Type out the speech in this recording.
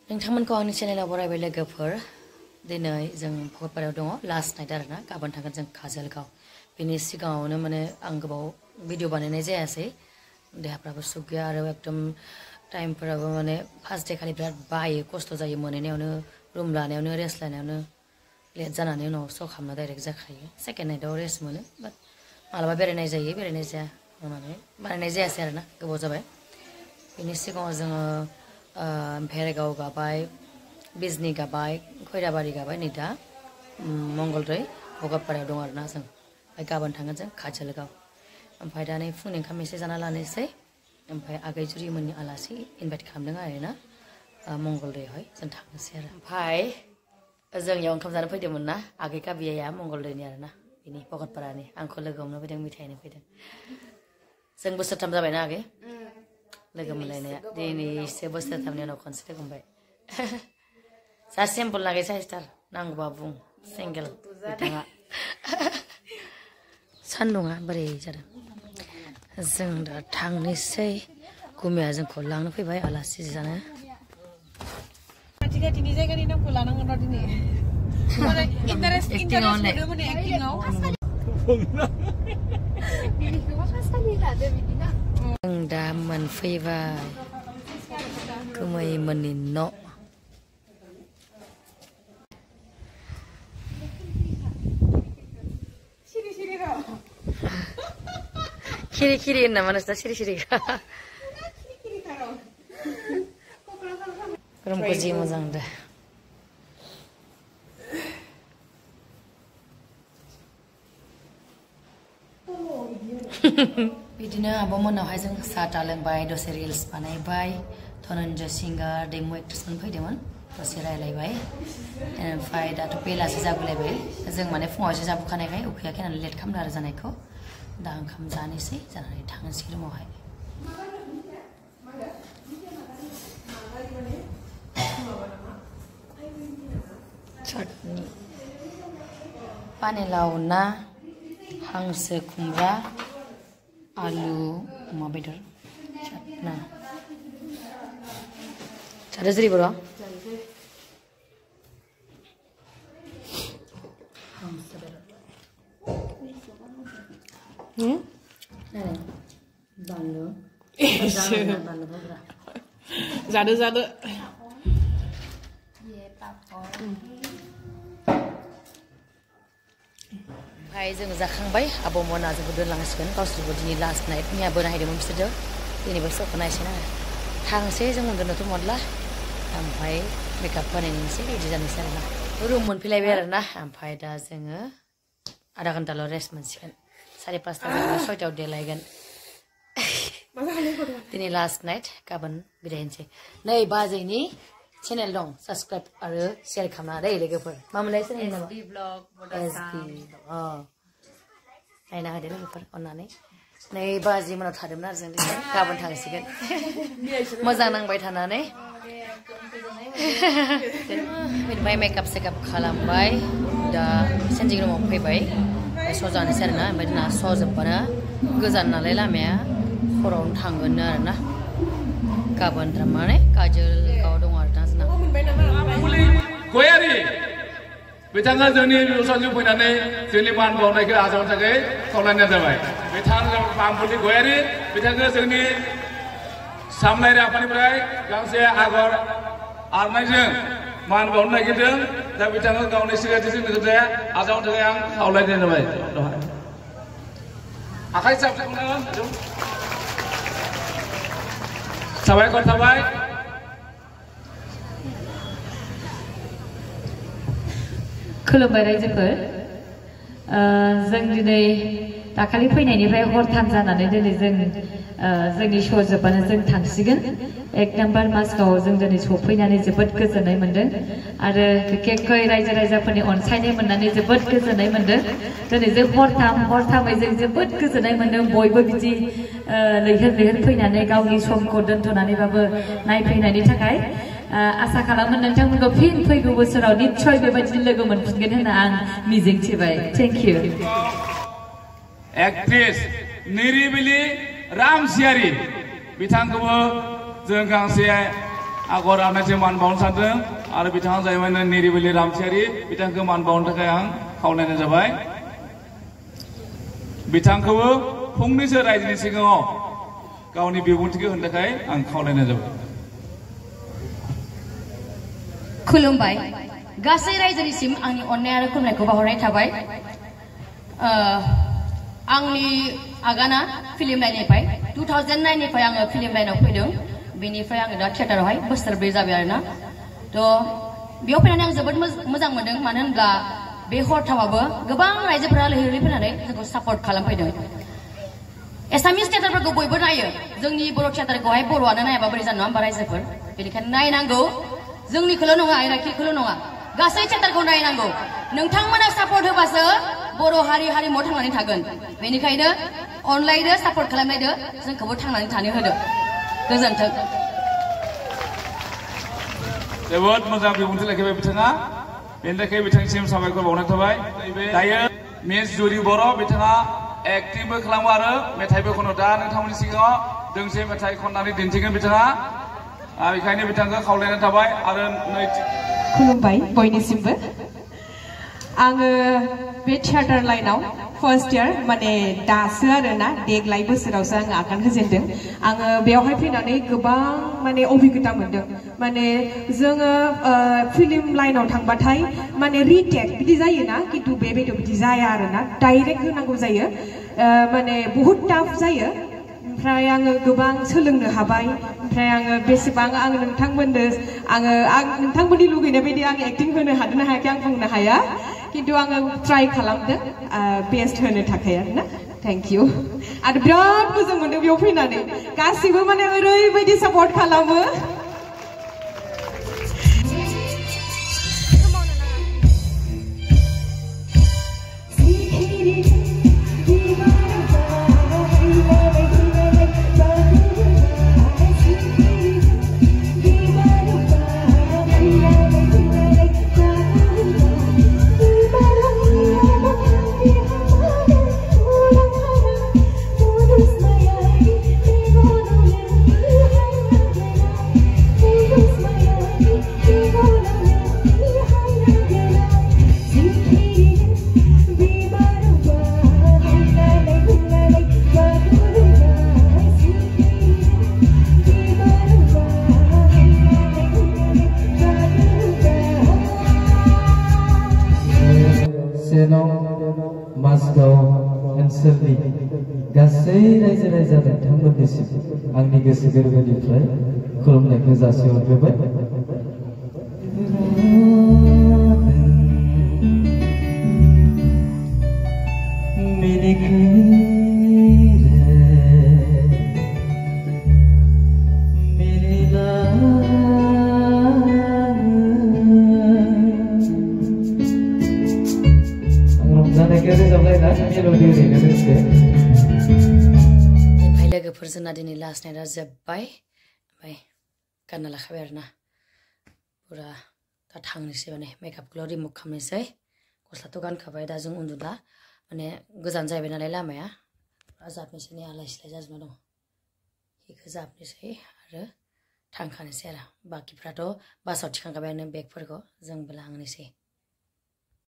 नोंथांमोनखौ आंनि चेनेलाव बरायबाय लोगोफोर दिनै जों भकतपारायाव दङ लास्ट नाइट आरोना गाबोन थांगोन जों काजलगाव बेनि सिगाङावनो माने आं गोबाव भिडिअ बानायनाय जायासै देहाफ्राबो सुख गैया आरो एकदम टाइमफोराबो माने फार्स्ट डे खालि बिराद बायो खस्थ' जायो मोनहैनायावनो रुम लानायावनो रेस्ट लानायावनो लेट जानानै उनाव श' खालामना डाइरेक्ट जाखायो सेकेन्ड नाइटआव रेस्ट मोनो बाट मालाबा बेरायनाय जायो बेरायनाय जाया होननानै बानायनाय जायासै आरोना गोबाव जाबाय बेनि सिगाङाव जोङो भेरगाव गाबाय बिजनि गाबाय खैराबारि गाबाय नै दा मंगलदै भकतपारायाव दं आरोना जों ओमफ्राय गाबोन थांगोन जों काजलगाव ओमफ्राय दा नै फुंनि ओंखाम एसे जाना लानोसै ओमफ्राय आगैजुरिमोननि आलासि इनभाइट खालामदों आरोना मंगलदैयावहाय जों थांनोसै आरो ओमफ्राय जोंनियाव ओंखाम जानो फैदोंमोन ना आगै गाबियाया मंगलदैनि आरोना बेनि भकतपारानि आंखौ लोगो हमनो फैदों मिथाइनो फैदों जों बोसोरथाम जाबायना आगै लोगो मोनलायनाया दिनैसो बोसोरथामनि उनाव खनसे लोगो मोनबाय जा सिम्पोल नागै साइसथार नांगौबा बुं सिंगेल बिथाङा सान्दुङा बोरै जादों जों दा थांनोसै गुमिया जोंखौ लांनो फैबाय आलासि जानो दिनै जायगानि नामखौ लानांगोन र' दिनै इन्टारेस्ट मोनो माने एक्टिंआव जों दा मोनफैबाय गुमैमोननि न' खिरि खिरि होनना मानसिया सिरि सिरि रुमखौ जि मोजां दे बिदिनो आब'मोनावहाय जों साहा ता लोंबाय दसे रिल्स बानायबाय धनन्जय सिंगार दैमु एक्ट्रेसमोन फैदोंमोन दसे रायलायबाय ओमफ्राय दाथ' बेलासि जाबोलायबाय जों माने फुङाव एसे जाबोखानायखाय उखैयाखै होननानै लेट खालामदों आरो जानायखौ दा ओंखाम जानोसै जानानै थांनोसै रुमावहाय चटनी पानिलाव ना हांसो खुमब्रा आलु अमा बेदर चटना जादो जेरै बर' हांसो बेदर बानलु जादो जादो ओमफ्राय जों जाखांबाय आब'मोना जोंखौ दोनलांसिगोन गावसोरबो दिनै लास्ट नाइट मैयाबो नायदोंमोन बिसोरजों दिनैबो श'खौ नायसै ना थांसै जों उन्दुनोथ' मोनला ओमफ्राय मेकआप बानायनोसै रेडि जानोसै आरोना रुम मोनफैलायबाय आरोना ओमफ्राय दा जोङो आधा घन्टाल' रेस्ट मोनसिगोन 5:30 जाबाय 6टायाव देलायगोन दिनै लास्ट नाइट गाबोन बिदायनोसै 2 बाजिनि चेनेल दं साबस्क्राइब आरो शेयार खालामना दै लोगोफोर मामोनलाय चेनेल नामा नायना होदो लोगोफोर अननानै 2 बाजि मोनाव थादोंमोन आरो जों दिनै गाबोन थांसिगोन मोजां नांबाय थानानै बेनिफ्राय मेकआप सेकआप खालामबाय दा चेन्जिं रुमाव फैबाय श' जानोसै आरोना ओमफ्राय जोंना श' जोब्बानो गोजान नालाय लामाया हरावनो थांगोन आरोना गाबोन थारमाने काजलगाव दं आरोना जोंना गयारि बिथाङा जोंनि मिउजियामजों फैनानै जोंनि मान बावनायखौ आजावनो थाखाय खावलायनाय जाबाय बिथाङा बामफुलि गयारि बिथाङा जोंनि सामलायग्रा आफादनिफ्राय गांसे आगर आरनायजों मान बावनो नागिरदों दा बिथाङा गावनि सिगांथिजों लोगोसे आजावनो थाखाय आं खावलायनाय जाबाय आखाइ साबसिन साबायखर थाबाय खुलुमबाय रायजोफोर जों दिनै दाखालि फैनायनिफ्राय हरथाम जानानै दिनै जोंनि श' जोब्बानो जों थांसिगोन 1 नाम्बार मासगावआव जों दिनै सफैनानै जोबोद गोजोननाय मोन्दों आरो बिखेखै रायजो राजाफोरनि अनसायनाय मोननानै जोबोद गोजोननाय मोन्दों दिनै जों हरथामै जों जोबोद गोजोननाय मोन्दों बयबो बिदि लैहोर फैनानै गावनि समखौ दोनथ'नानैबाबो नायफैनायनि थाखाय आसा खालामो नोंथांमोनखौ फिन फैगौ बोसोराव निस्सय बेबायदिनो लोगो मोनफिनगोन होनना आं मिजिंथिबाय थेंक इउ एक्ट्रेस निरिबिलि रामसियारि बिथांखौबो जों गांसे आगर आरनायजों मान बावनो सानदों आरो बिथाङा जाहैबाय निरिबिलि रामसियारि बिथांखौ मान बावनो थाखाय आं खावलायनाय जाबाय बिथांखौबो फंनैसो रायजोनि सिगाङाव गावनि बिबुंथिखौ होनो थाखाय आं खावलायनाय जाबाय खुलुमबाय गासै रायजोनिसिम आंनि अननाय आरो खुलुमनायखौ बावहरनाय थाबाय आंनि आगाना फिल्म लाइननिफ्राय 2009 निफ्राय आङो फिल्म लाइनाव फैदों बेनिफ्राय आङो दा थियेटारावहाय बोसोरब्रै जाबाय आरोना थ' बेयाव फैनानै आं जोबोद मोजां मोनदों मानो होनब्ला बे हरथामावबो गोबां रायजोफोरा लैहोरै फैनानै जोंखौ सापर्ट खालामफैदों एसामिस थियेटारफोरखौ बयबो नायो जोंनि बर' थियेटारखौहाय बर'आनो नायाबा बोरै जानो नङा होमबा रायजोफोर बेनिखायनो नायनांगौ जोंनिखौल' नङा इराखिखौल' नङा गासै थियेटारखौ नायनांगौ नोंथांमोना सापर्ट होबासो बर' हारिमुआ थांनानै थागोन बेनिखायनो अनलायदो सापर्ट खालामलायदो जोंखौबो थांनानै थानो होदो गोजोन्थों जोबोद मोजां बिबुंथि लाखिबाय बिथाङा बेनि थाखाय बिथांनिसिम साबायखर बावनाय थाबाय दायो मिस जुरि बर' बिथाङा एक्टिंबो खालामो आरो मेथाइबो खनो दा नोंथांमोननि सिगाङाव दोंसे मेथाइ खननानै दिन्थिगोन बिथाङा बेखायनो बिथांखौ खावलायनाय थाबाय आरो खुलुमबाय बयनिसिमबो आङो बे थियेटार लाइनाव फर्स्ट इयार माने दासो आरोना देग्लाय बोसोरावसो आङो आगान होजेनदों आङो बेयावहाय फैनानै गोबां माने अभिज्ञता मोनदों माने जोङो फिल्म लाइनाव थांबाथाय माने रिटेक बिदि जायोना खिन्थु बे बायदियाव बिदि जाया आरोना डाइरेक्ट होनांगौ जायो माने बहुद टाफ जायो ओमफ्राय आङो गोबां सोलोंनो हाबाय ओमफ्राय आङो बेसेबां आङो नोंथांमोननि लुगैनाय बायदि आं एक्टिं होनो हादोंना हायाखै आं बुंनो हाया किन्तु आङो ट्राइ खालामदों बेस्ट होनो थाखाय आरोना थेंक इउ आरो बिराद मोजां मोनदों बेयाव फैनानै गासिबो माने ओरैबायदि सापर्ट खालामो ओनसोलनि गासै रायजो राजा नोंथांमोननिसिम आंनि गोसो गोरबोनिफ्राय खुलुमनायखौ जासिहरग्रोबाय लोगोफोर जोंना दिनै लास्ट नाइटआ जोब्बाय ओमफ्राय गानना लाखाबाय आरोना पुरा दा थांनोसै माने मेकआपखौल' रिमुभ खालामनोसै गस्लाथ' गानखाबाय दा जों उन्दुला माने गोजान जाहैबाय नालाय लामाया जाबनोसै नै आलाय सिलाय जाजोबना दं बेखौ जाबनोसै आरो थांखानोसै आरो बाखिफ्राथ' बासाव थिखांखाबायानो बेगफोरखौ जोंबो लांनोसै